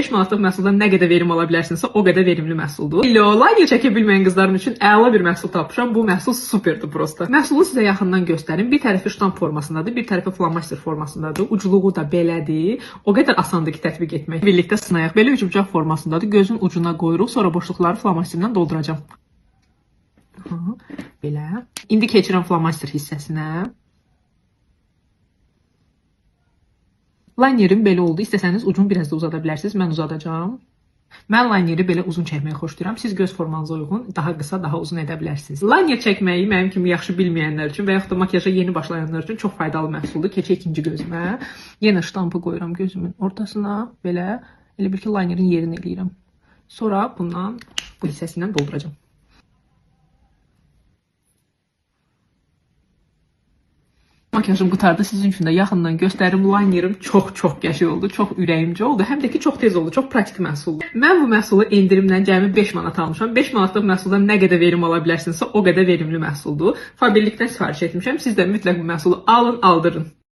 5 manatlıq məhsuldan nə qədər verim ala bilərsinizsə, o qədər verimli məhsuldur. Liner çəkə bilməyən qızlarım üçün əla bir məhsul tapmışam. Bu məhsul superdir prosta. Məhsulu sizə yaxından göstərim. Bir tərəfi ştamp formasındadır, bir tərəfi flomaster formasındadır. Ucluğu da belədir. O qədər asandır ki, tətbiq etmək. Birlikdə sınayaq. Belə üçbucaq formasındadır. Gözün ucuna qoyuruq, sonra boşluqları flomasterlə dolduracağam. Belə. İndi keçirəm flomaster hissəsinə. Linerim belə oldu. İstəsəniz ucunu biraz da uzada bilərsiniz. Mən uzadacağım. Mən lineri belə uzun çəkməyi xoşlayıram. Siz göz formanıza uyğun daha qısa, daha uzun edə bilərsiniz. Liner çəkməyi mənim kimi yaxşı bilməyənlər üçün və yaxud da makyaja yeni başlayanlar üçün çox faydalı məhsuldur. Keçək ikinci gözümə. Yenə ştampı qoyuram gözümün ortasına. Belə bil ki, linerin yerini eləyirəm. Sonra bundan bu hissəsindən dolduracağam. Makyajım qutardı. Sizin üçün də yaxından göstərim. Linerim çox qəşəng oldu. Çox ürəyimcə oldu. Həm də ki, çox tez oldu. Çox praktik məhsuldur. Mən bu məhsulu endirimlə cəmi 5 manat almışam. 5 manatlıq məhsuldan nə qədər verim ala bilərsinizsə, o qədər verimli məhsuldur. Fabirlikdən sifariş etmişəm. Siz də mütləq bu məhsulu alın, aldırın.